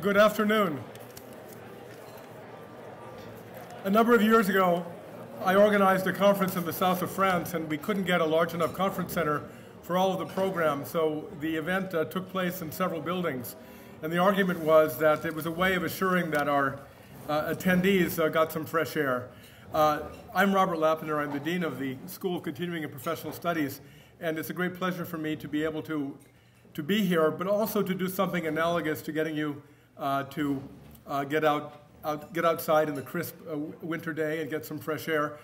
Good afternoon. A number of years ago, I organized a conference in the south of France, and we couldn't get a large enough conference center for all of the programs, so the event took place in several buildings. And the argument was that it was a way of assuring that our attendees got some fresh air. I'm Robert Lapid. I'm the Dean of the School of Continuing and Professional Studies, and it's a great pleasure for me to be able to be here, but also to do something analogous to getting you to get outside in the crisp winter day and get some fresh air.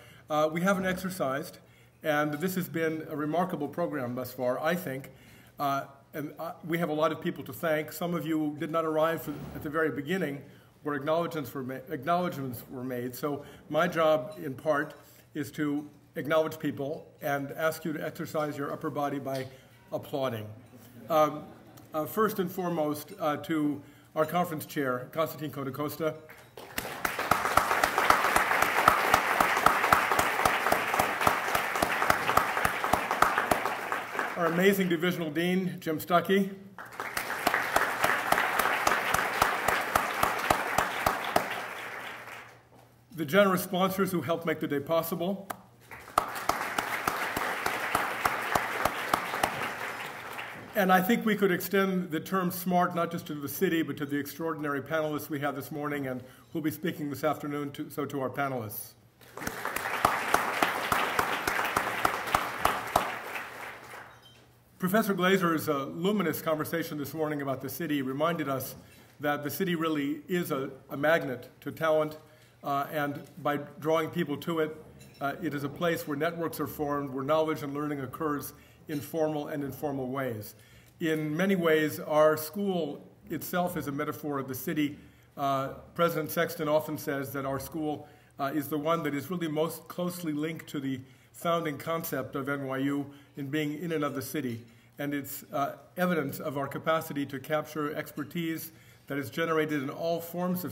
We haven't exercised, and this has been a remarkable program thus far, I think. And we have a lot of people to thank. Some of you did not arrive at the very beginning where acknowledgements were made. So my job, in part, is to acknowledge people and ask you to exercise your upper body by applauding. First and foremost, to our conference chair, Constantine Costa. Our amazing divisional dean, Jim Stuckey. The generous sponsors who helped make the day possible. And I think we could extend the term SMART not just to the city, but to the extraordinary panelists we have this morning and who'll be speaking this afternoon, so to our panelists. Professor Glazer's luminous conversation this morning about the city reminded us that the city really is a magnet to talent, and by drawing people to it, it is a place where networks are formed, where knowledge and learning occurs in formal and informal ways. In many ways, our school itself is a metaphor of the city. President Sexton often says that our school is the one that is really most closely linked to the founding concept of NYU in being in and of the city. And it's evidence of our capacity to capture expertise that is generated in all forms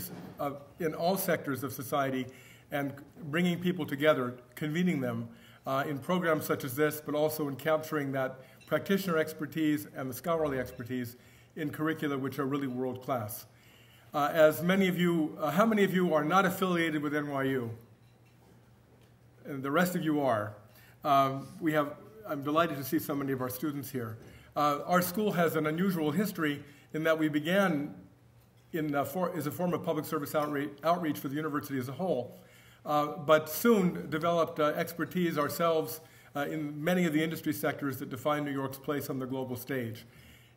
in all sectors of society and bringing people together, convening them in programs such as this, but also in capturing that practitioner expertise and the scholarly expertise in curricula which are really world-class. As many of you, how many of you are not affiliated with NYU? And the rest of you are. I'm delighted to see so many of our students here. Our school has an unusual history in that we began as a form of public service outreach for the university as a whole, but soon developed expertise ourselves in many of the industry sectors that define New York's place on the global stage.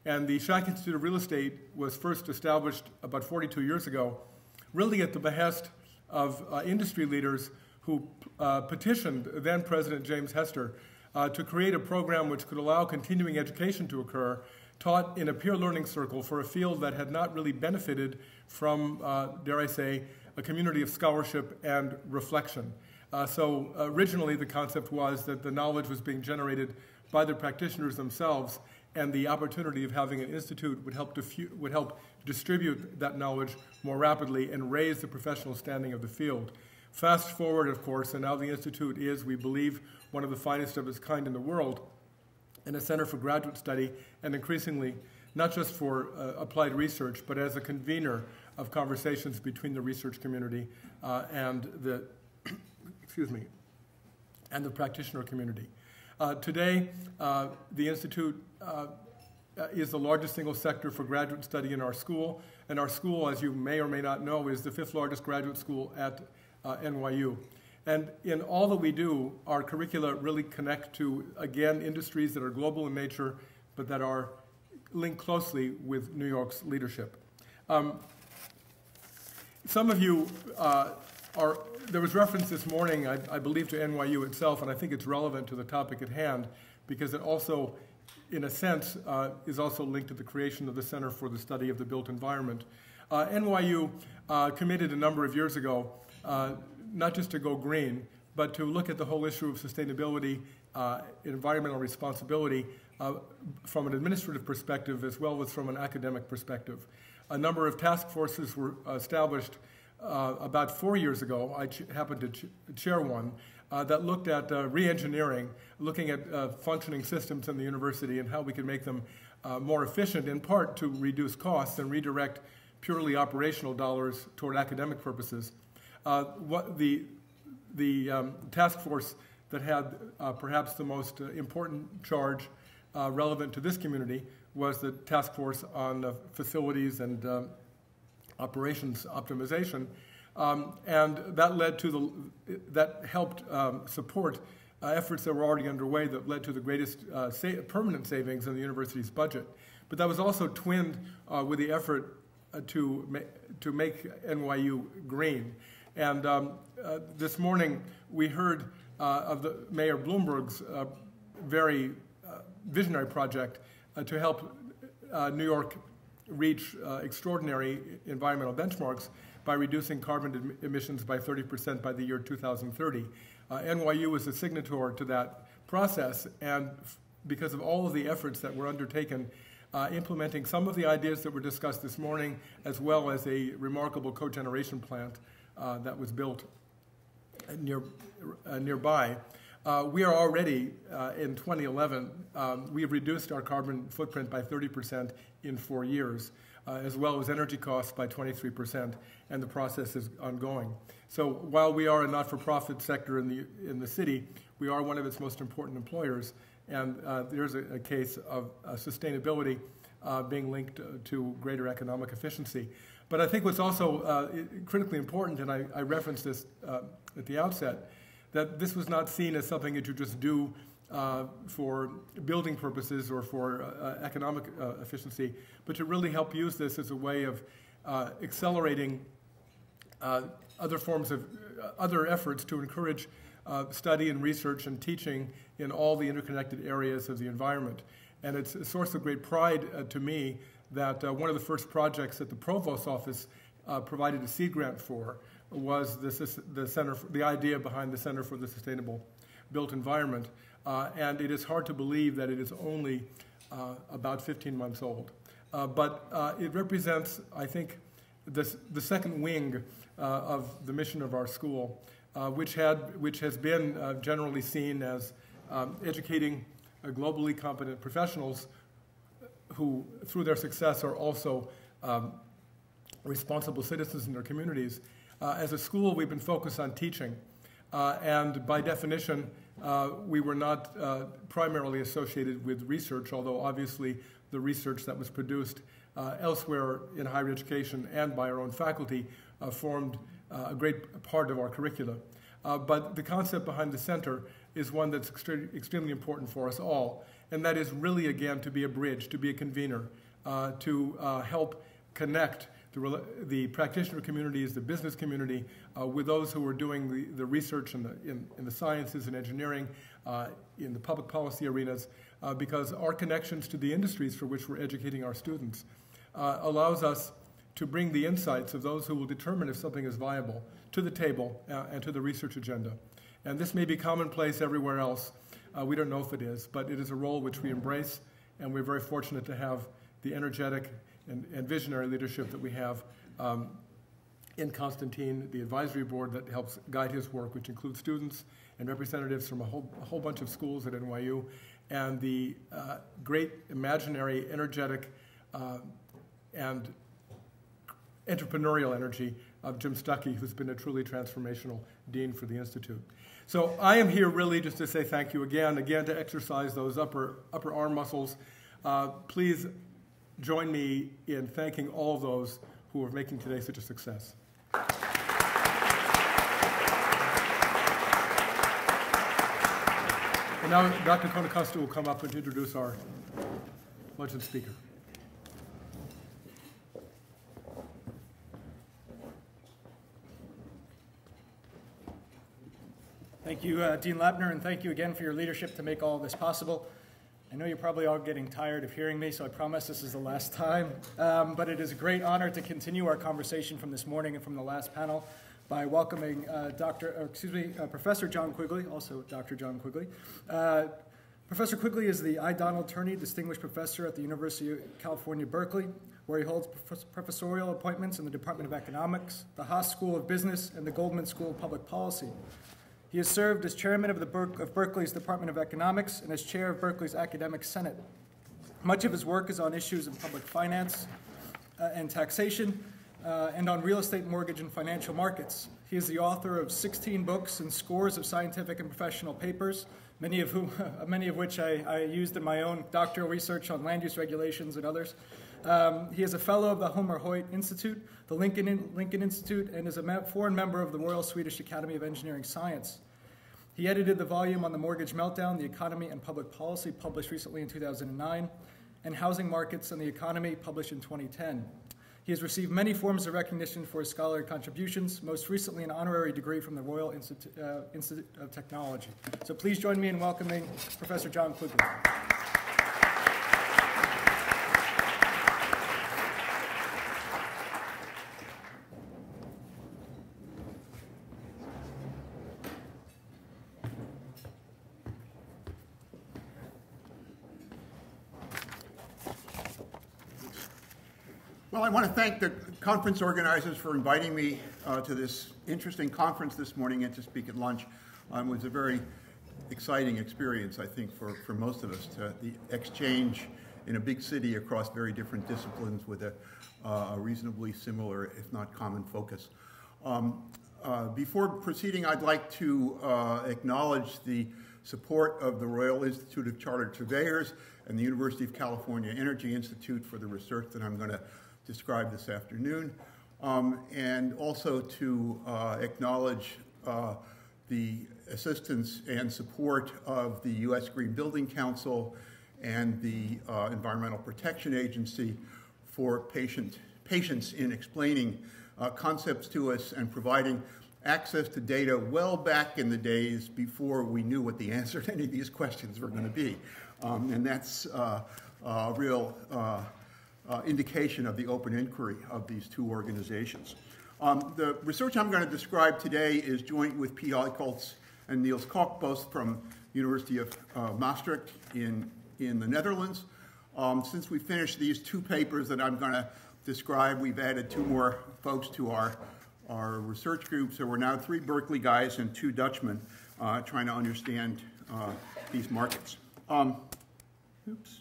And the Schack Institute of Real Estate was first established about 42 years ago, really at the behest of industry leaders who petitioned then President James Hester to create a program which could allow continuing education to occur, taught in a peer learning circle for a field that had not really benefited from, dare I say, a community of scholarship and reflection. So originally the concept was that the knowledge was being generated by the practitioners themselves, and the opportunity of having an institute would help distribute that knowledge more rapidly and raise the professional standing of the field. Fast forward, of course, and now the institute is, we believe, one of the finest of its kind in the world, and a center for graduate study, and increasingly, not just for applied research, but as a convener of conversations between the research community and the, and the practitioner community. Today, the Institute is the largest single sector for graduate study in our school, and our school, as you may or may not know, is the 5th largest graduate school at NYU. And in all that we do, our curricula really connect to, again, industries that are global in nature, but that are linked closely with New York's leadership. Some of you there was reference this morning, I believe, to NYU itself, and I think it's relevant to the topic at hand because it also, in a sense, is also linked to the creation of the Center for the Study of the Built Environment. NYU committed a number of years ago not just to go green, but to look at the whole issue of sustainability, environmental responsibility from an administrative perspective as well as from an academic perspective. A number of task forces were established about 4 years ago. I happened to chair one that looked at re-engineering, looking at functioning systems in the university and how we could make them more efficient, in part to reduce costs and redirect purely operational dollars toward academic purposes. What the task force that had perhaps the most important charge relevant to this community was the task force on facilities and operations optimization, and that helped support efforts that were already underway that led to the greatest permanent savings in the university's budget. But that was also twinned with the effort to make NYU green. And this morning we heard of the Mayor Bloomberg's very visionary project to help New York reach extraordinary environmental benchmarks by reducing carbon emissions by 30% by the year 2030. NYU is a signatory to that process, and because of all of the efforts that were undertaken implementing some of the ideas that were discussed this morning, as well as a remarkable cogeneration plant that was built nearby. We are already, in 2011, we have reduced our carbon footprint by 30% in 4 years, as well as energy costs by 23%, and the process is ongoing. So while we are a not-for-profit sector in the city, we are one of its most important employers, and there's a case of sustainability being linked to greater economic efficiency. But I think what's also critically important, and I referenced this at the outset, that this was not seen as something that you just do for building purposes or for economic efficiency, but to really help use this as a way of accelerating other efforts to encourage study and research and teaching in all the interconnected areas of the environment. And it's a source of great pride to me that one of the first projects that the Provost's office provided a seed grant for was the idea behind the Center for the Sustainable Built Environment. And it is hard to believe that it is only about 15 months old. But it represents, I think, the second wing of the mission of our school, which has been generally seen as educating globally competent professionals who, through their success, are also responsible citizens in their communities. As a school, we've been focused on teaching, and by definition, we were not primarily associated with research, although obviously the research that was produced elsewhere in higher education and by our own faculty formed a great part of our curricula. But the concept behind the center is one that's extremely important for us all, and that is really, again, to be a bridge, to be a convener, to help connect the practitioner communities, the business community, with those who are doing the research in the sciences and engineering, in the public policy arenas, because our connections to the industries for which we're educating our students allows us to bring the insights of those who will determine if something is viable to the table and to the research agenda. And this may be commonplace everywhere else. We don't know if it is, but it is a role which we embrace, and we're very fortunate to have the energetic and visionary leadership that we have in Constantine, the advisory board that helps guide his work, which includes students and representatives from a whole bunch of schools at NYU, and the great imaginary, energetic, and entrepreneurial energy of Jim Stuckey, who's been a truly transformational dean for the Institute. So I am here really just to say thank you again to exercise those upper arm muscles. Please join me in thanking all of those who are making today such a success. And now Dr. Konakosta will come up and introduce our luncheon speaker. Thank you, Dean Lappner, and thank you again for your leadership to make all of this possible. I know you're probably all getting tired of hearing me, so I promise this is the last time. But it is a great honor to continue our conversation from this morning and from the last panel by welcoming Professor John Quigley, also Dr. John Quigley. Professor Quigley is the I. Donald Turney Distinguished Professor at the University of California, Berkeley, where he holds professorial appointments in the Department of Economics, the Haas School of Business, and the Goldman School of Public Policy. He has served as chairman of Berkeley's Department of Economics and as chair of Berkeley's Academic Senate. Much of his work is on issues in public finance, and taxation, and on real estate, mortgage, and financial markets. He is the author of 16 books and scores of scientific and professional papers, many of which I used in my own doctoral research on land use regulations and others. He is a fellow of the Homer Hoyt Institute, the Lincoln Institute, and is a foreign member of the Royal Swedish Academy of Engineering Science. He edited the volume on the mortgage meltdown, the economy and public policy, published recently in 2009, and Housing Markets and the Economy, published in 2010. He has received many forms of recognition for his scholarly contributions, most recently an honorary degree from the Royal Institute of Technology. So please join me in welcoming Professor John Quigley. Well, I want to thank the conference organizers for inviting me to this interesting conference this morning and to speak at lunch. It was a very exciting experience, I think, for most of us, to the exchange in a big city across very different disciplines with a reasonably similar, if not common, focus. Before proceeding, I'd like to acknowledge the support of the Royal Institute of Chartered Surveyors and the University of California Energy Institute for the research that I'm going to describe this afternoon, and also to acknowledge the assistance and support of the U.S. Green Building Council and the Environmental Protection Agency for patience in explaining concepts to us and providing access to data well back in the days before we knew what the answer to any of these questions were going to be. And that's a real indication of the open inquiry of these two organizations. The research I'm going to describe today is joint with Piet Eickholtz and Niels Kok, both from University of Maastricht in the Netherlands. Since we finished these two papers that I'm going to describe, we've added two more folks to our research group, so we're now 3 Berkeley guys and 2 Dutchmen trying to understand these markets. Oops.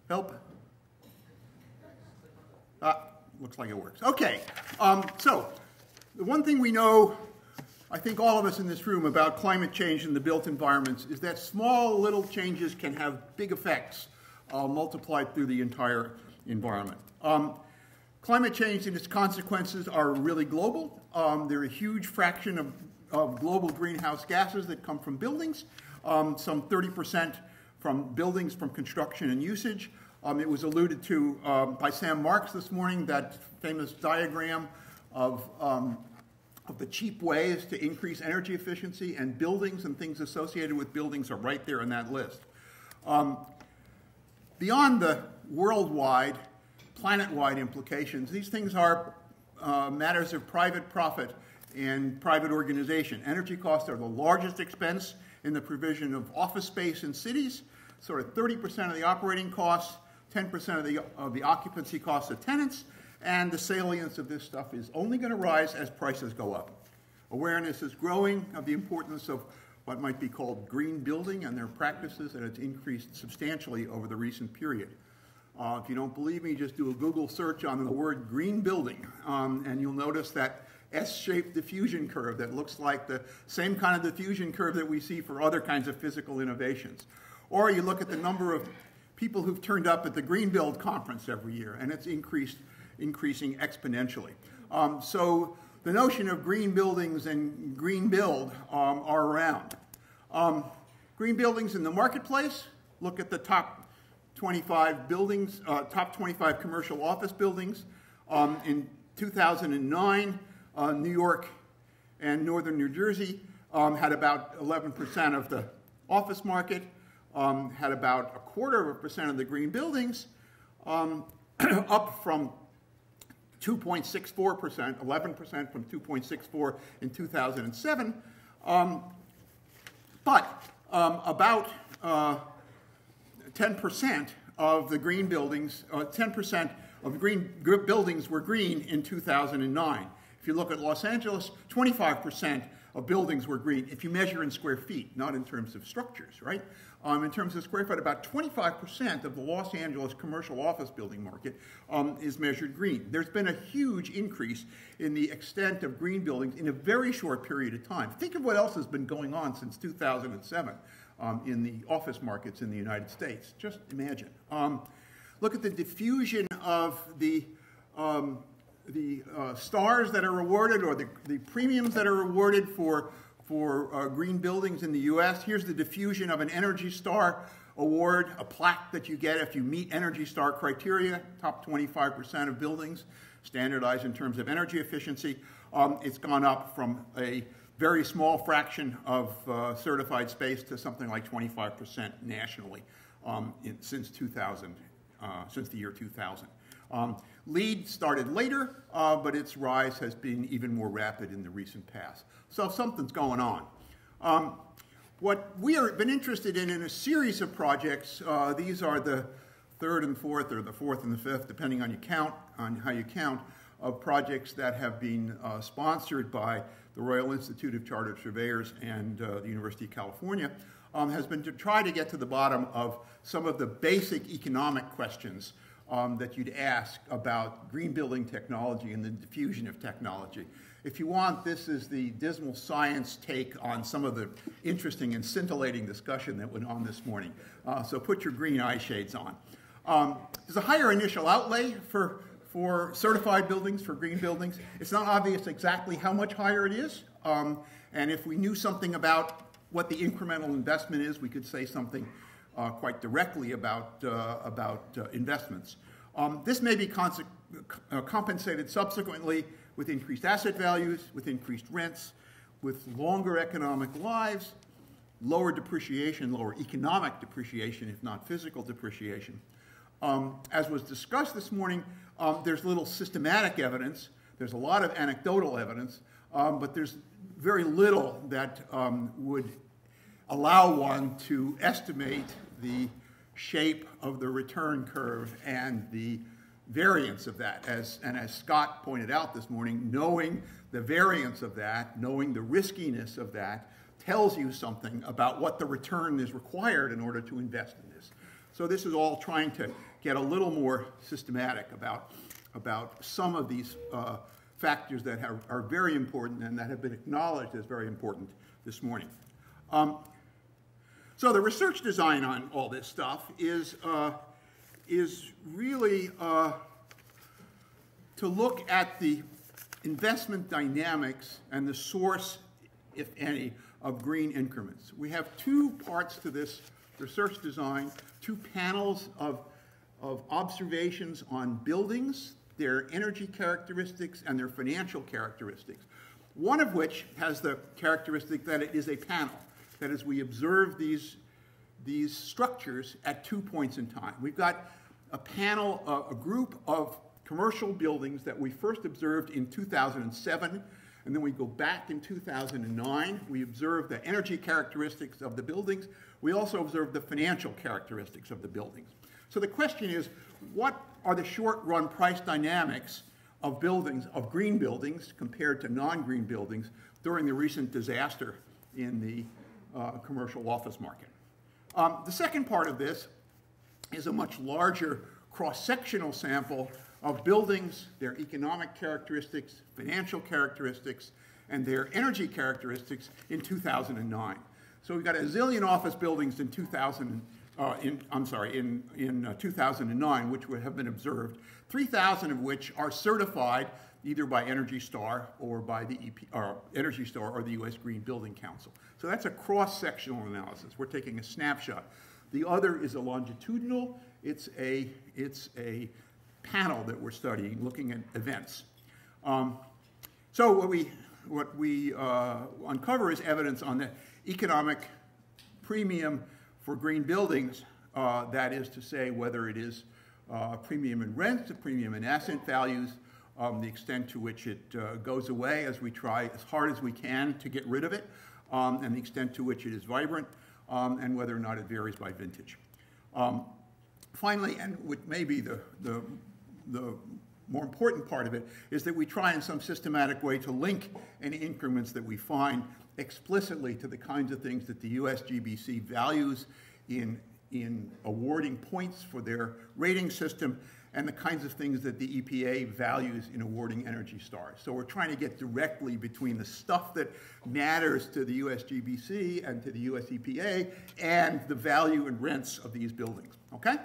Help? Looks like it works. Okay, so the one thing we know, I think all of us in this room, about climate change in the built environments is that small little changes can have big effects multiplied through the entire environment. Climate change and its consequences are really global. They're a huge fraction of global greenhouse gases that come from buildings, some 30% from buildings, from construction and usage. It was alluded to by Sam Marks this morning, that famous diagram of the cheap ways to increase energy efficiency, and buildings and things associated with buildings are right there in that list. Beyond the worldwide, planet-wide implications, these things are matters of private profit and private organization. Energy costs are the largest expense in the provision of office space in cities, sort of 30% of the operating costs, 10% of the occupancy costs of tenants, and the salience of this stuff is only going to rise as prices go up. Awareness is growing of the importance of what might be called green building and their practices, and it's increased substantially over the recent period. If you don't believe me, just do a Google search on the word green building, and you'll notice that S-shaped diffusion curve that looks like the same kind of diffusion curve that we see for other kinds of physical innovations. Or you look at the number of people who've turned up at the Green Build conference every year, and it's increasing exponentially. So the notion of green buildings and green build are around. Green buildings in the marketplace, look at the top 25 buildings, top 25 commercial office buildings. In 2009, New York and northern New Jersey had about 11% of the office market, had about 0.25% of the green buildings, up from 2.64%, 11% from 2.64 in 2007. But about 10% of the green buildings, 10% of green buildings were green in 2009. If you look at Los Angeles, 25% of buildings were green if you measure in square feet, not in terms of structures, right? In terms of square foot, about 25% of the Los Angeles commercial office building market is measured green. There's been a huge increase in the extent of green buildings in a very short period of time. Think of what else has been going on since 2007 in the office markets in the United States. Just imagine. Look at the diffusion of the stars that are awarded, or the premiums that are awarded for green buildings in the U.S. Here's the diffusion of an Energy Star award, a plaque that you get if you meet Energy Star criteria, top 25% of buildings, standardized in terms of energy efficiency. It's gone up from a very small fraction of certified space to something like 25% nationally since the year 2000. LEED started later, but its rise has been even more rapid in the recent past. So something's going on. What we have been interested in a series of projects, these are the third and fourth, or the fourth and the fifth, depending on how you count, of projects that have been sponsored by the Royal Institute of Chartered Surveyors and the University of California, has been to try to get to the bottom of some of the basic economic questions that you'd ask about green building technology and the diffusion of technology. If you want, this is the dismal science take on some of the interesting and scintillating discussion that went on this morning. So put your green eye shades on. There's a higher initial outlay for certified buildings, for green buildings. It's not obvious exactly how much higher it is. And if we knew something about what the incremental investment is, we could say something quite directly about investments. This may be compensated subsequently with increased asset values, with increased rents, with longer economic lives, lower depreciation, lower economic depreciation, if not physical depreciation. As was discussed this morning, there's little systematic evidence. There's a lot of anecdotal evidence, but there's very little that would allow one to estimate the shape of the return curve and the variance of that. And as Scott pointed out this morning, knowing the variance of that, knowing the riskiness of that, tells you something about what the return is required in order to invest in this. So this is all trying to get a little more systematic about some of these factors that are very important and that have been acknowledged as very important this morning. So the research design on all this stuff is really to look at the investment dynamics and the source, if any, of green increments. We have two parts to this research design, two panels of observations on buildings, their energy characteristics, and their financial characteristics. One of which has the characteristic that it is a panel. That is, we observe these structures at 2 points in time. We've got a panel, a group of commercial buildings that we first observed in 2007, and then we go back in 2009. We observe the energy characteristics of the buildings. We also observe the financial characteristics of the buildings. So the question is, what are the short-run price dynamics of buildings, of green buildings, compared to non-green buildings during the recent disaster in the commercial office market? The second part of this is a much larger cross-sectional sample of buildings, their economic characteristics, financial characteristics, and their energy characteristics in 2009. So we've got a zillion office buildings in 2009, which would have been observed, 3,000 of which are certified either by Energy Star or by the Energy Star or the U.S. Green Building Council. So that's a cross-sectional analysis. We're taking a snapshot. The other is a longitudinal. It's a panel that we're studying, looking at events. So what we uncover is evidence on the economic premium for green buildings. That is to say, whether it is a premium in rent, a premium in asset values, the extent to which it goes away as we try as hard as we can to get rid of it, and the extent to which it is vibrant, and whether or not it varies by vintage. Finally, and what may be the more important part of it, is that we try in some systematic way to link any increments that we find explicitly to the kinds of things that the USGBC values in awarding points for their rating system, and the kinds of things that the EPA values in awarding Energy Stars. So we're trying to get directly between the stuff that matters to the USGBC and to the US EPA and the value and rents of these buildings, okay?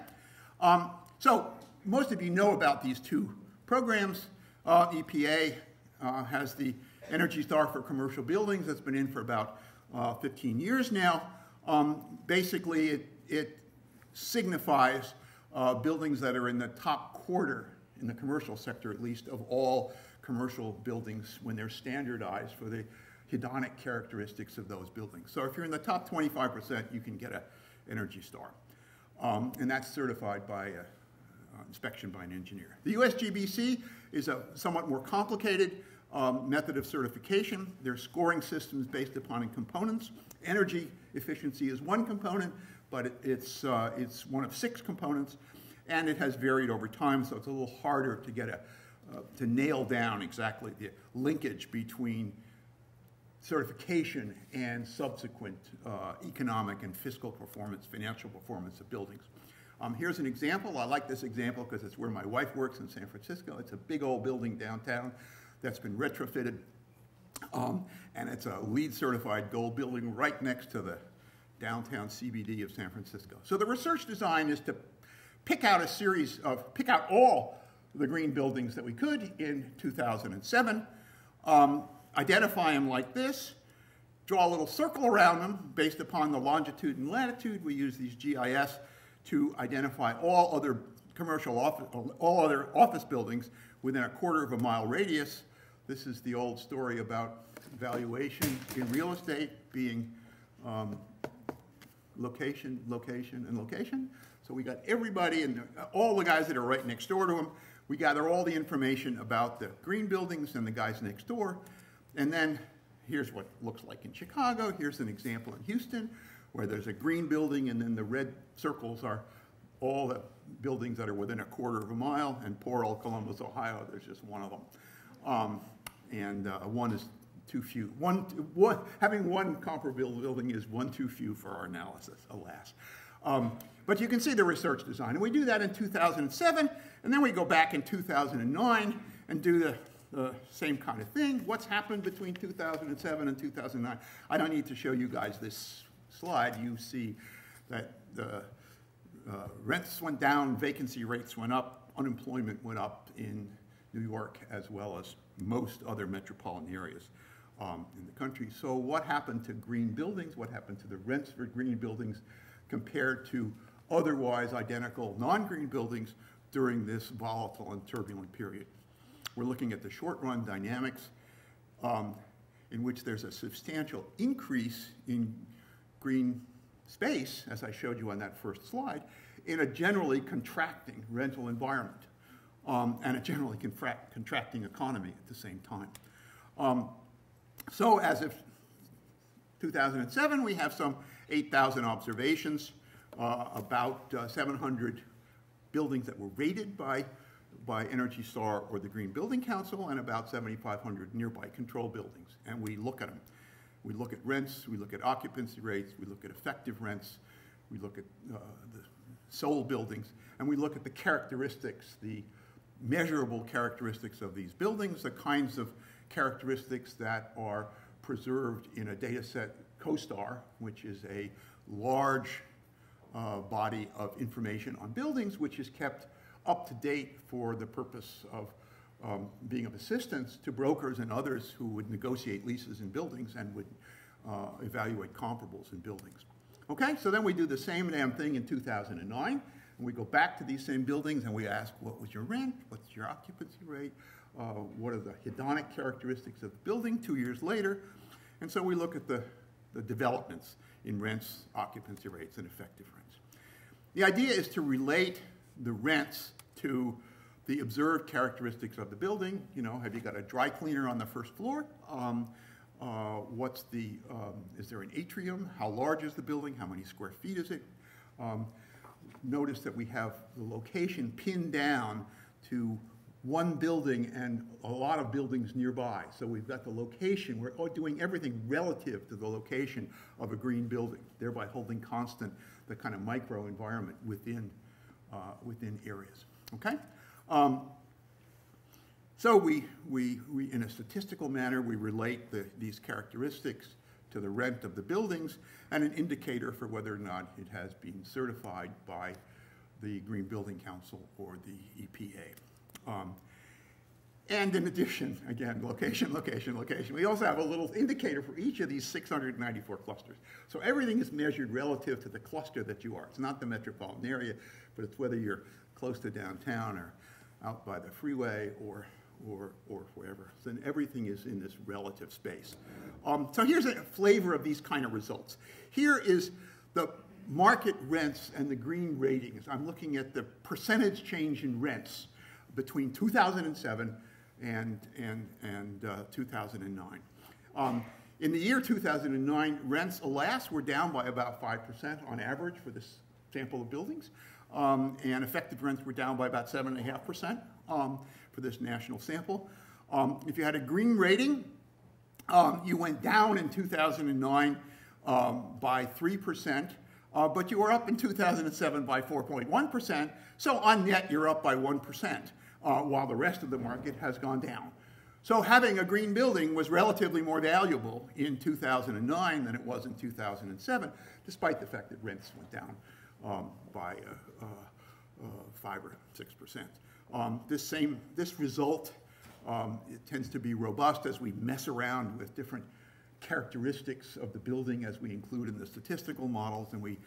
So most of you know about these two programs. EPA has the Energy Star for commercial buildings that's been in for about 15 years now. Basically, it signifies buildings that are in the top quarter, in the commercial sector at least, of all commercial buildings when they're standardized for the hedonic characteristics of those buildings. So if you're in the top 25%, you can get an Energy Star. And that's certified by inspection by an engineer. The USGBC is a somewhat more complicated method of certification. There's scoring systems based upon components. Energy efficiency is one component, but it's one of 6 components, and it has varied over time, so it's a little harder to get to nail down exactly the linkage between certification and subsequent economic and fiscal performance, financial performance of buildings. Here's an example. I like this example because it's where my wife works in San Francisco. It's a big old building downtown that's been retrofitted, and it's a LEED certified gold building right next to the downtown CBD of San Francisco. So the research design is to pick out all the green buildings that we could in 2007, identify them like this, draw a little circle around them based upon the longitude and latitude. We use these GIS to identify all other office buildings within a quarter-of-a-mile radius. This is the old story about valuation in real estate being location, location, and location. So we got everybody and all the guys that are right next door to them. We gather all the information about the green buildings and the guys next door. And then here's what it looks like in Chicago. Here's an example in Houston where there's a green building, and then the red circles are all the buildings that are within a quarter-of-a-mile. And poor old Columbus, Ohio, there's just one of them. One is too few. Having one comparable building is one too few for our analysis, alas. But you can see the research design. And we do that in 2007, and then we go back in 2009 and do the same kind of thing. What's happened between 2007 and 2009? I don't need to show you guys this slide. You see that the rents went down, vacancy rates went up, unemployment went up in New York as well as most other metropolitan areas in the country. So what happened to green buildings? What happened to the rents for green buildings compared to otherwise identical non-green buildings during this volatile and turbulent period? We're looking at the short-run dynamics in which there's a substantial increase in green space, as I showed you on that first slide, in a generally contracting rental environment and a generally contracting economy at the same time. So as of 2007, we have some 8,000 observations, about 700 buildings that were rated by Energy Star or the Green Building Council, and about 7,500 nearby control buildings. And we look at them. We look at rents, we look at occupancy rates, we look at effective rents, we look at the sold buildings, and we look at the characteristics, the measurable characteristics of these buildings, the kinds of characteristics that are preserved in a data set, CoStar, which is a large body of information on buildings, which is kept up to date for the purpose of being of assistance to brokers and others who would negotiate leases in buildings and would evaluate comparables in buildings. Okay, so then we do the same damn thing in 2009, and we go back to these same buildings and we ask, what was your rent? What's your occupancy rate? What are the hedonic characteristics of the building 2 years later? And so we look at the developments in rents, occupancy rates, and effective rents. The idea is to relate the rents to the observed characteristics of the building. You know, have you got a dry cleaner on the first floor? Is there an atrium? How large is the building? How many square feet is it? Notice that we have the location pinned down to one building and a lot of buildings nearby. So we've got the location. We're doing everything relative to the location of a green building, thereby holding constant the kind of micro environment within areas. Okay? So we, in a statistical manner, we relate these characteristics to the rent of the buildings and an indicator for whether or not it has been certified by the Green Building Council or the EPA. And in addition, again, location, location, location. We also have a little indicator for each of these 694 clusters. So everything is measured relative to the cluster that you are. It's not the metropolitan area, but it's whether you're close to downtown or out by the freeway or wherever. So then everything is in this relative space. So here's a flavor of these kind of results. Here is the market rents and the green ratings. I'm looking at the percentage change in rents between 2007 and 2009. In the year 2009, rents, alas, were down by about 5% on average for this sample of buildings, and effective rents were down by about 7.5% for this national sample. If you had a green rating, you went down in 2009 by 3%, but you were up in 2007 by 4.1%, so on net you're up by 1%, while the rest of the market has gone down. So having a green building was relatively more valuable in 2009 than it was in 2007, despite the fact that rents went down by 5 or 6%. This result it tends to be robust as we mess around with different characteristics of the building as we include in the statistical models, and we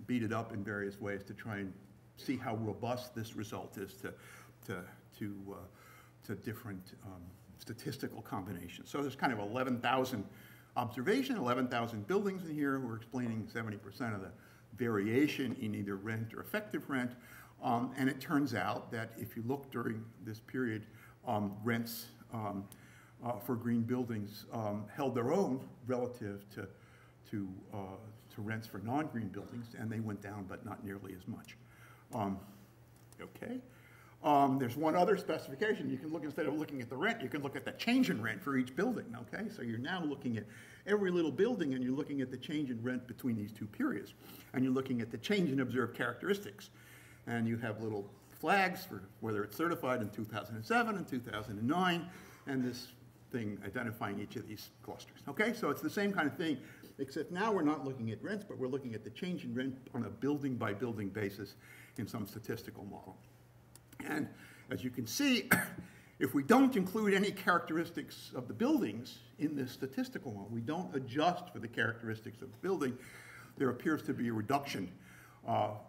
beat it up in various ways to try and see how robust this result is to different statistical combinations. So there's kind of 11,000 observation, 11,000 buildings in here. We're explaining 70% of the variation in either rent or effective rent. And it turns out that if you look during this period, rents for green buildings held their own relative to rents for non-green buildings, and they went down, but not nearly as much. Okay. There's one other specification. You can look, instead of looking at the rent, you can look at the change in rent for each building, okay? So you're now looking at every little building, and you're looking at the change in rent between these two periods. And you're looking at the change in observed characteristics. And you have little flags for whether it's certified in 2007 and 2009, and this thing identifying each of these clusters. Okay, so it's the same kind of thing, except now we're not looking at rents, but we're looking at the change in rent on a building-by-building basis in some statistical model. And as you can see, if we don't include any characteristics of the buildings in this statistical model, we don't adjust for the characteristics of the building, there appears to be a reduction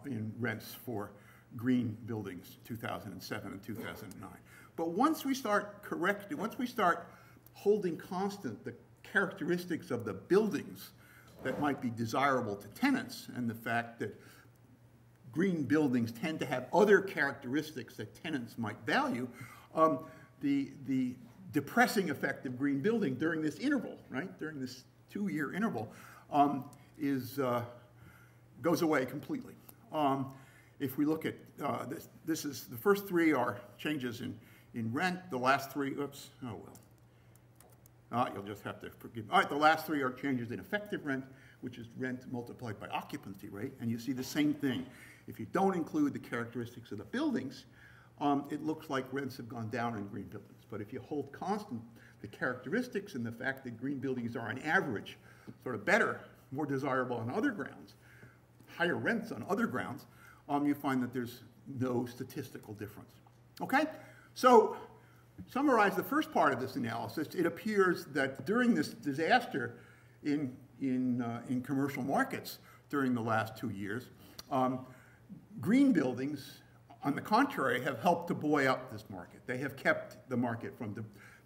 in rents for green buildings 2007 and 2009. But once we start holding constant the characteristics of the buildings that might be desirable to tenants, and the fact that green buildings tend to have other characteristics that tenants might value, the depressing effect of green building during this interval, right, during this 2-year interval, goes away completely. If we look at this is the first 3 are changes in rent. The last 3, oops, oh well. You'll just have to forgive me. All right, the last 3 are changes in effective rent, which is rent multiplied by occupancy rate, and you see the same thing. If you don't include the characteristics of the buildings, it looks like rents have gone down in green buildings. But if you hold constant the characteristics and the fact that green buildings are on average sort of better, more desirable on other grounds, higher rents on other grounds, you find that there's no statistical difference. Okay? So, summarize the first part of this analysis. It appears that during this disaster in commercial markets during the last 2 years, green buildings, on the contrary, have helped to buoy up this market. They have kept the market from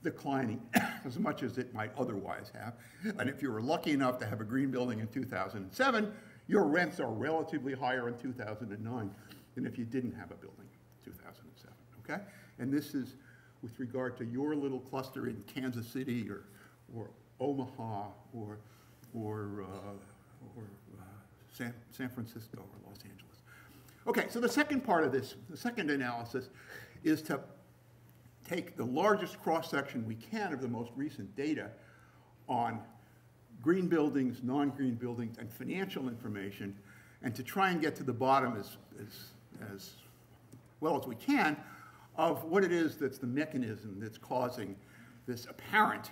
declining as much as it might otherwise have. And if you were lucky enough to have a green building in 2007, your rents are relatively higher in 2009 than if you didn't have a building in 2007, okay? And this is with regard to your little cluster in Kansas City or Omaha or San Francisco or Los Angeles. Okay, so the second part of this, the second analysis, is to take the largest cross-section we can of the most recent data on green buildings, non-green buildings, and financial information, and to try and get to the bottom as well as we can of what it is that's the mechanism that's causing this apparent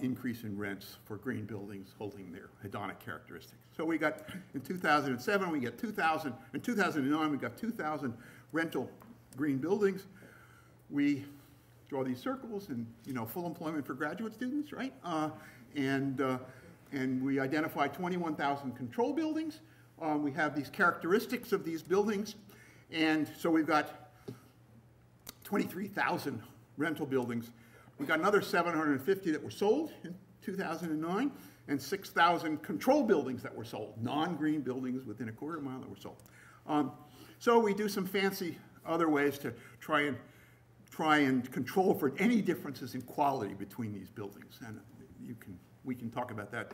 increase in rents for green buildings holding their hedonic characteristics. So we got, in 2007, we got 2,000, in 2009, we got 2,000 rental green buildings. We draw these circles and, full employment for graduate students, right? And we identify 21,000 control buildings. We have these characteristics of these buildings. And so we've got 23,000 rental buildings. We got another 750 that were sold in 2009, and 6,000 control buildings that were sold, non-green buildings within a quarter mile that were sold. So we do some fancy other ways to try and control for any differences in quality between these buildings, and we can talk about that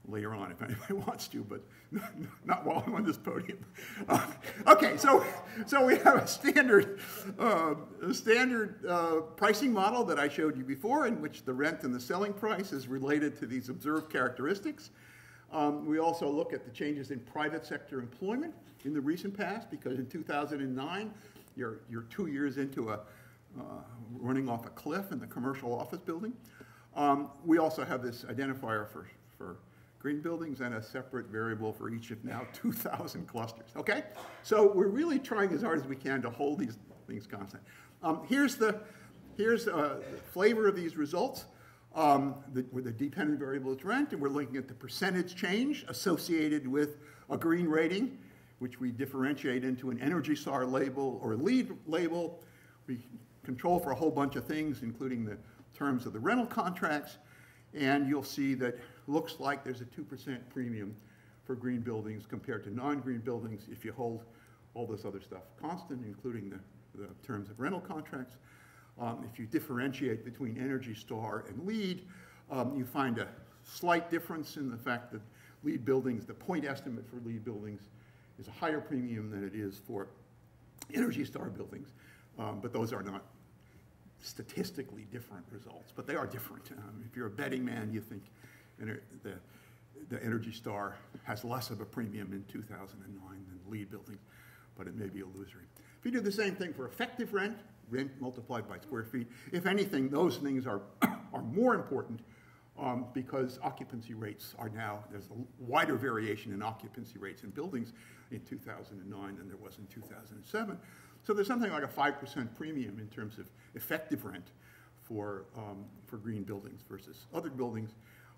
later on if anybody wants to, but not while I'm on this podium. Okay, so we have a standard pricing model that I showed you before, in which the rent and the selling price is related to these observed characteristics. We also look at the changes in private sector employment in the recent past, because in 2009, you're 2 years into running off a cliff in the commercial office building. We also have this identifier for green buildings and a separate variable for each of now 2,000 clusters, okay? So we're really trying as hard as we can to hold these things constant. Here's the flavor of these results. Where the dependent variable is rent, and we're looking at the percentage change associated with a green rating, which we differentiate into an Energy Star label or a LEED label. We control for a whole bunch of things, including the terms of the rental contracts, and you'll see that looks like there's a 2% premium for green buildings compared to non-green buildings if you hold all this other stuff constant, including the terms of rental contracts. If you differentiate between Energy Star and LEED, you find a slight difference in the fact that LEED buildings, the point estimate for LEED buildings is a higher premium than it is for Energy Star buildings, but those are not statistically different results, but they are different. If you're a betting man, you think the Energy Star has less of a premium in 2009 than LEED buildings, but it may be illusory. If you do the same thing for effective rent multiplied by square feet, if anything, those things are more important because occupancy rates are now, there's a wider variation in occupancy rates in buildings in 2009 than there was in 2007. So there's something like a 5% premium in terms of effective rent for green buildings versus other buildings.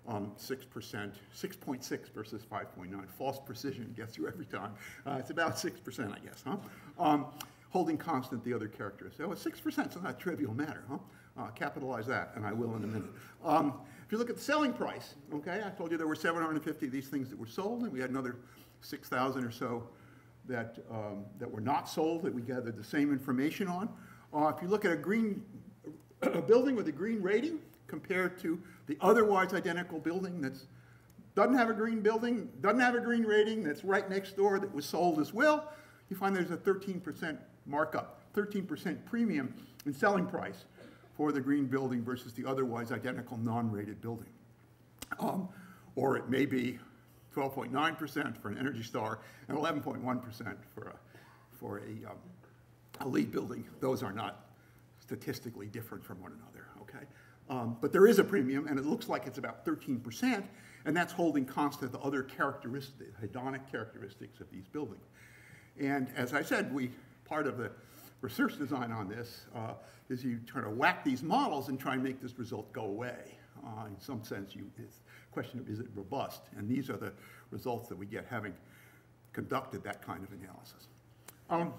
6.6 versus 5.9. False precision gets you every time. It's about 6%, I guess, huh? Holding constant the other characteristics. Oh, 6% is not a trivial matter, huh? Capitalize that, and I will in a minute. If you look at the selling price, okay, I told you there were 750 of these things that were sold, and we had another 6,000 or so that were not sold that we gathered the same information on. If you look at a building with a green rating compared to the otherwise identical building that doesn't have a green building, doesn't have a green rating, that's right next door that was sold as well, you find there's a 13% markup, 13% premium in selling price for the green building versus the otherwise identical non-rated building. Or it may be 12.9% for an Energy Star and 11.1% for a LEED building. Those are not statistically different from one another, okay? But there is a premium, and it looks like it's about 13%, and that's holding constant the other characteristics, hedonic characteristics of these buildings. And as I said, part of the research design on this is you try to whack these models and try and make this result go away. In some sense, it's a question of is it robust? And these are the results that we get having conducted that kind of analysis. All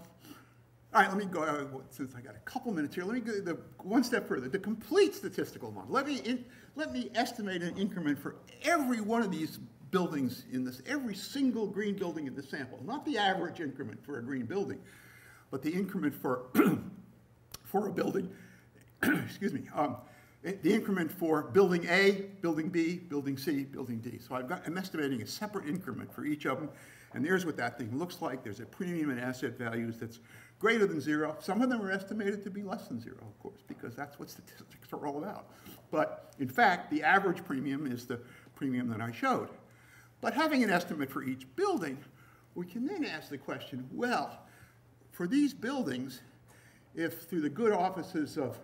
right, let me go, since I got a couple minutes here, let me go one step further. The complete statistical model. Let me estimate an increment for every one of these buildings in this, every single green building in the sample. Not the average increment for a green building, but the increment for a building, excuse me, the increment for building A, building B, building C, building D. So I'm estimating a separate increment for each of them, and there's what that thing looks like. There's a premium in asset values that's greater than 0. Some of them are estimated to be less than 0, of course, because that's what statistics are all about. But in fact, the average premium is the premium that I showed. But having an estimate for each building, we can then ask the question, well, for these buildings, if through the good offices of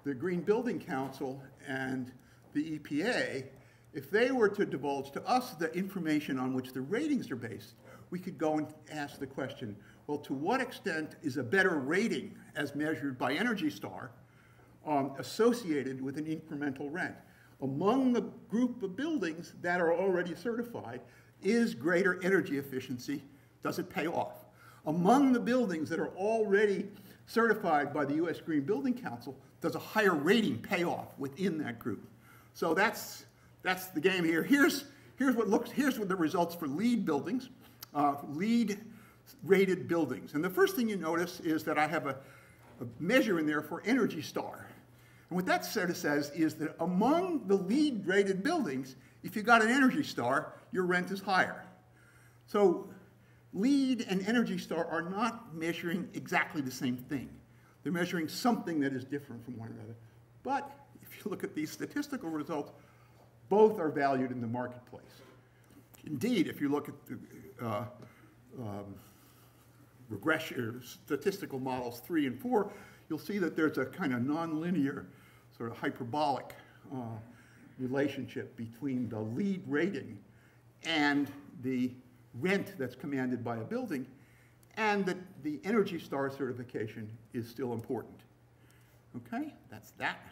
the Green Building Council and the EPA, if they were to divulge to us the information on which the ratings are based, we could go and ask the question, well, to what extent is a better rating as measured by Energy Star associated with an incremental rent? Among the group of buildings that are already certified, is greater energy efficiency, does it pay off? Among the buildings that are already certified by the U.S. Green Building Council, does a higher rating pay off within that group? So that's the game here. Here's what the results for LEED buildings, LEED rated buildings. And the first thing you notice is that I have a measure in there for Energy Star. And what that sort of says is that among the LEED rated buildings, if you got an Energy Star, your rent is higher. So LEED and Energy Star are not measuring exactly the same thing. They're measuring something that is different from one another. But if you look at these statistical results, both are valued in the marketplace. Indeed, if you look at the regression statistical models 3 and 4, you'll see that there's a kind of nonlinear, sort of hyperbolic relationship between the LEED rating and the rent that's commanded by a building, and that the Energy Star certification is still important. Okay, that's that.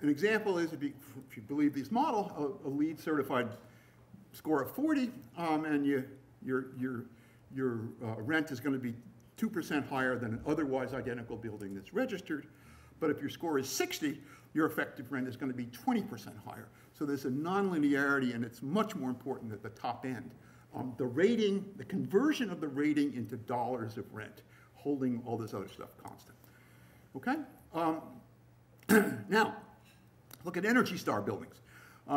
An example is, if you believe these models, a LEED certified score of 40, and your rent is going to be 2% higher than an otherwise identical building that's registered. But if your score is 60, your effective rent is going to be 20% higher. So there's a nonlinearity, and it's much more important at the top end. The rating, the conversion of the rating into dollars of rent, holding all this other stuff constant. Okay? Now, look at Energy Star buildings.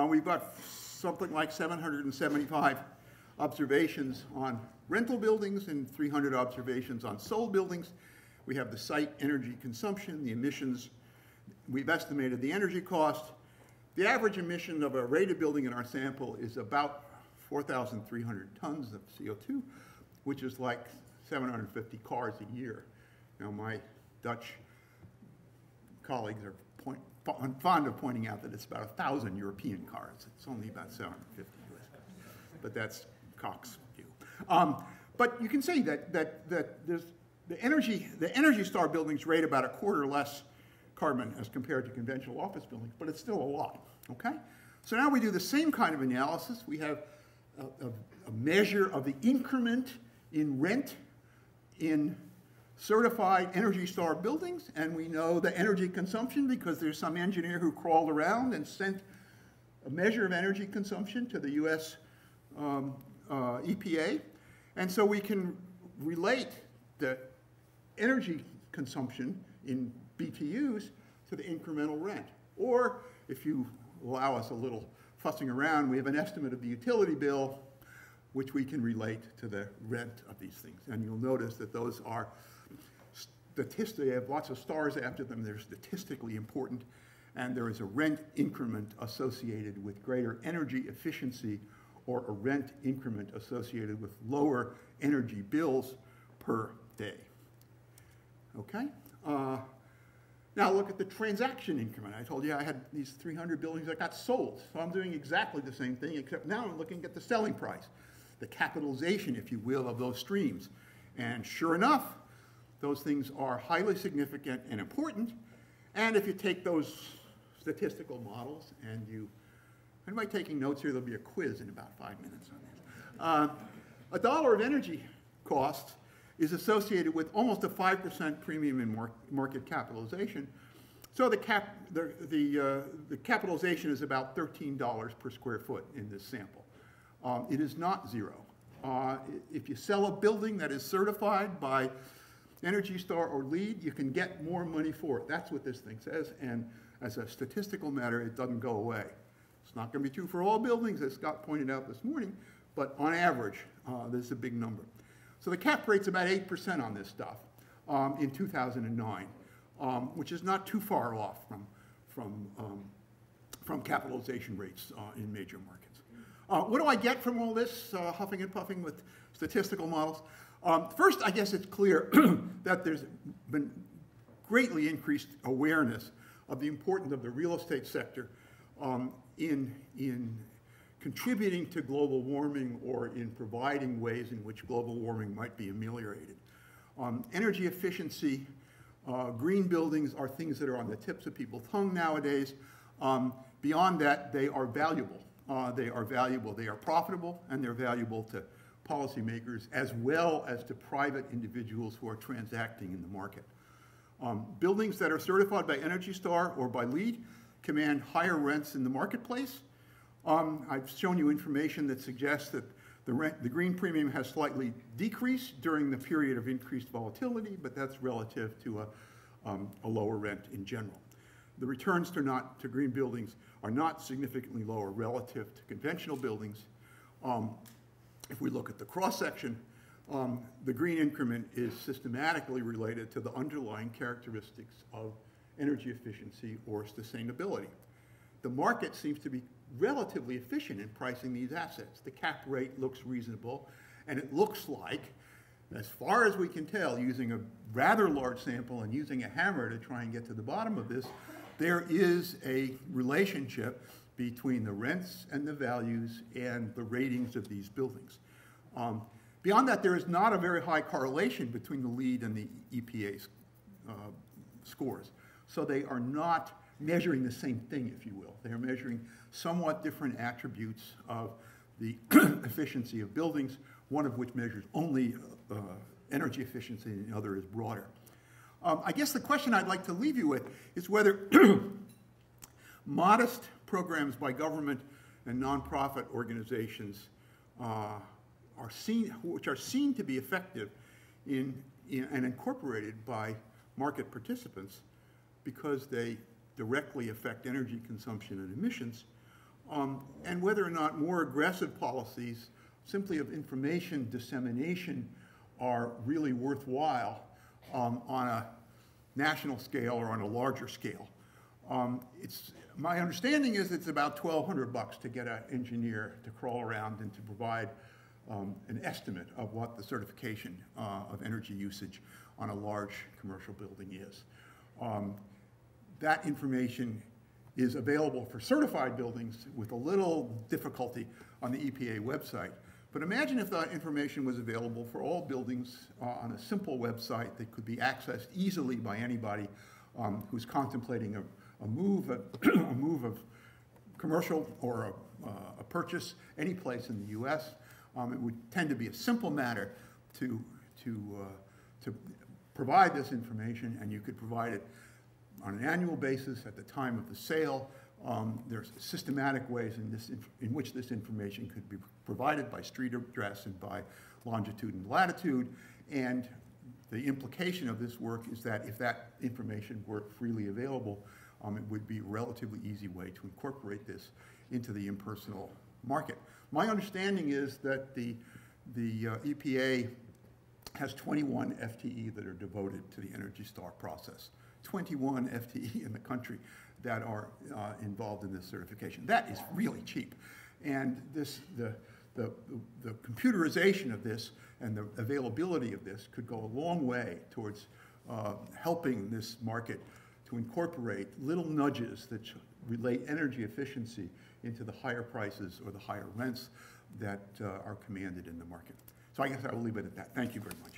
We've got something like 775 observations on rental buildings and 300 observations on sold buildings. We have the site energy consumption, the emissions. We've estimated the energy cost. The average emission of a rated building in our sample is about 4,300 tons of CO2, which is like 750 cars a year. Now, my Dutch colleagues are fond of pointing out that it's about 1,000 European cars. It's only about 750 US cars. But that's Cox's view. But you can see that there's the Energy Star buildings rate about a quarter less carbon as compared to conventional office buildings, but it's still a lot, okay? So now we do the same kind of analysis. We have a measure of the increment in rent in certified Energy Star buildings, and we know the energy consumption because there's some engineer who crawled around and sent a measure of energy consumption to the US EPA. And so we can relate the energy consumption in BTUs to the incremental rent. Or if you allow us a little fussing around, we have an estimate of the utility bill, which we can relate to the rent of these things. And you'll notice that those are they have lots of stars after them. They're statistically important. And there is a rent increment associated with greater energy efficiency, or a rent increment associated with lower energy bills per day. Okay? Now look at the transaction increment. I told you I had these 300 buildings that got sold. So I'm doing exactly the same thing, except now I'm looking at the selling price, the capitalization, if you will, of those streams. And sure enough, those things are highly significant and important. And if you take those statistical models and anybody taking notes here, there'll be a quiz in about 5 minutes on this. $1 of energy cost is associated with almost a 5% premium in market capitalization. So the capitalization is about $13 per square foot in this sample. It is not zero. If you sell a building that is certified by Energy Star or LEED, you can get more money for it. That's what this thing says, and as a statistical matter, it doesn't go away. It's not going to be true for all buildings, as Scott pointed out this morning, but on average, this is a big number. So the cap rate's about 8% on this stuff in 2009, which is not too far off from capitalization rates in major markets. What do I get from all this huffing and puffing with statistical models? First, I guess it's clear that there's been greatly increased awareness of the importance of the real estate sector in contributing to global warming or in providing ways in which global warming might be ameliorated. Energy efficiency, green buildings are things that are on the tips of people's tongue nowadays. Beyond that, they are valuable. They are profitable, and they're valuable to policymakers as well as to private individuals who are transacting in the market. Buildings that are certified by Energy Star or by LEED command higher rents in the marketplace. I've shown you information that suggests that the green premium has slightly decreased during the period of increased volatility, but that's relative to a lower rent in general. The returns to green buildings are not significantly lower relative to conventional buildings. If we look at the cross-section, the green increment is systematically related to the underlying characteristics of energy efficiency or sustainability. The market seems to be relatively efficient in pricing these assets. The cap rate looks reasonable, and it looks like, as far as we can tell, using a rather large sample and using a hammer to try and get to the bottom of this, there is a relationship between the rents and the values and the ratings of these buildings. Beyond that, there is not a very high correlation between the LEED and the EPA's scores. So they are not measuring the same thing, if you will. They are measuring somewhat different attributes of the efficiency of buildings, one of which measures only energy efficiency and the other is broader. I guess the question I'd like to leave you with is whether modest programs by government and nonprofit organizations which are seen to be effective and incorporated by market participants because they directly affect energy consumption and emissions, and whether or not more aggressive policies simply of information dissemination are really worthwhile on a national scale or on a larger scale. My understanding is it's about $1,200 to get an engineer to crawl around and to provide an estimate of what the certification of energy usage on a large commercial building is. That information is available for certified buildings with a little difficulty on the EPA website. But imagine if that information was available for all buildings on a simple website that could be accessed easily by anybody who's contemplating a move of commercial or a purchase any place in the U.S. It would tend to be a simple matter to provide this information, and you could provide it on an annual basis at the time of the sale. There's systematic ways in which this information could be provided by street address and by longitude and latitude. And the implication of this work is that if that information were freely available, it would be a relatively easy way to incorporate this into the impersonal market. My understanding is that the EPA has 21 FTE that are devoted to the Energy Star process. 21 FTE in the country that are involved in this certification. That is really cheap. And the computerization of this and the availability of this could go a long way towards helping this market to incorporate little nudges that relate energy efficiency into the higher prices or the higher rents that are commanded in the market. So I guess I will leave it at that. Thank you very much.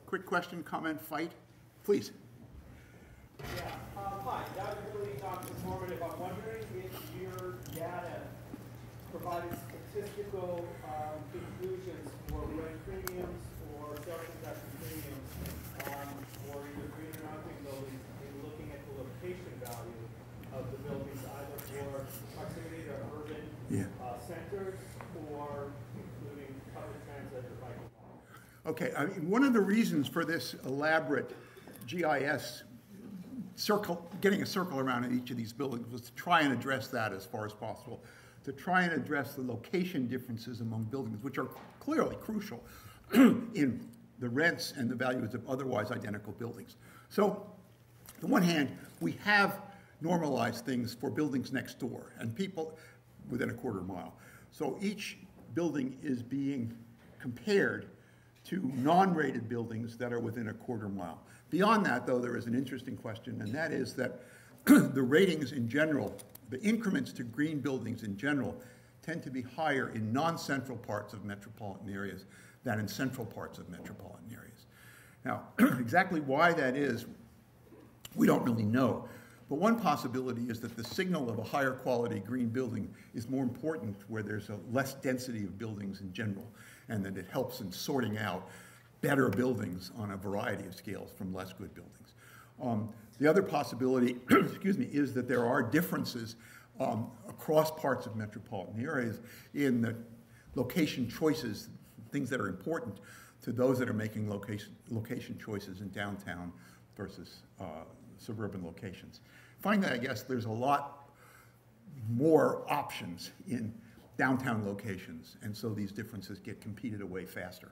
Quick question, comment, fight, please. Yeah, hi, that was really informative. I'm wondering if your data provided statistical conclusions for rent premiums or self-investment premiums for either green or non-green buildings in looking at the location value of the buildings, either for proximity to urban centers or including public transit or bike. Okay, I mean, one of the reasons for this elaborate GIS getting a circle around each of these buildings was to try and address that as far as possible, to try and address the location differences among buildings, which are clearly crucial in the rents and the values of otherwise identical buildings. So, on the one hand, we have normalized things for buildings next door and people within a quarter mile. So each building is being compared to non-rated buildings that are within a quarter mile. Beyond that, though, there is an interesting question, and that is that the ratings in general, the increments to green buildings in general, tend to be higher in non-central parts of metropolitan areas than in central parts of metropolitan areas. Now, exactly why that is, we don't really know. But one possibility is that the signal of a higher quality green building is more important where there's a less density of buildings in general, and that it helps in sorting out better buildings on a variety of scales from less good buildings. The other possibility, excuse me, is that there are differences across parts of metropolitan areas in the location choices, things that are important to those that are making location choices in downtown versus suburban locations. Finally, I guess there's a lot more options in downtown locations, and so these differences get competed away faster.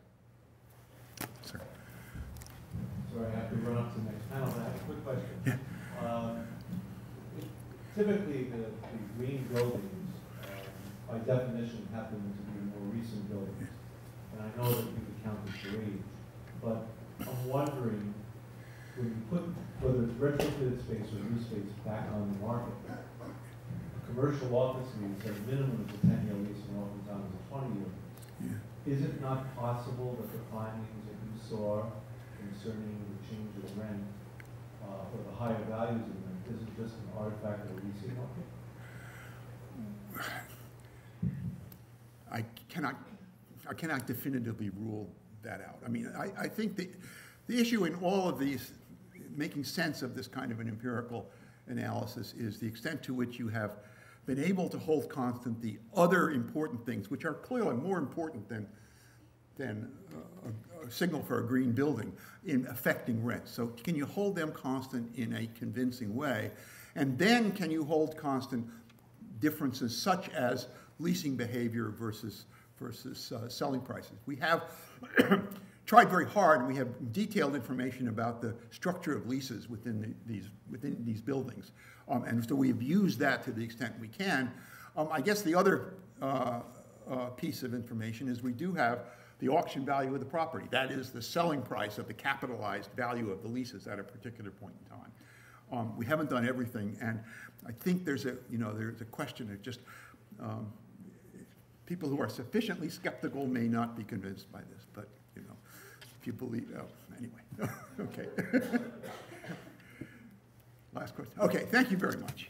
Sir. Sorry, I have to run up to the next panel, but I have a quick question. Yeah. Typically, the green buildings, by definition, happen to be more recent buildings. And I know that you've accounted for age, but I'm wondering, when you put, whether it's retrofitted space or new space back on the market, commercial office lease at a minimum is a 10-year lease and oftentimes a 20-year lease. Yeah. Is it not possible that the findings that you saw concerning the change of rent or the higher values of rent isn't just an artifact of the leasing market? I cannot definitively rule that out. I mean, I think the issue in all of these, making sense of this kind of an empirical analysis, is the extent to which you have been able to hold constant the other important things, which are clearly more important than a signal for a green building in affecting rent. So can you hold them constant in a convincing way? And then can you hold constant differences such as leasing behavior versus selling prices? We have tried very hard, and we have detailed information about the structure of leases within these buildings. And so we've used that to the extent we can. I guess the other piece of information is we do have the auction value of the property. That is the selling price of the capitalized value of the leases at a particular point in time. We haven't done everything, and I think there's a question of just people who are sufficiently skeptical may not be convinced by this, but if you believe, anyway, okay. Last question. Okay, thank you very much.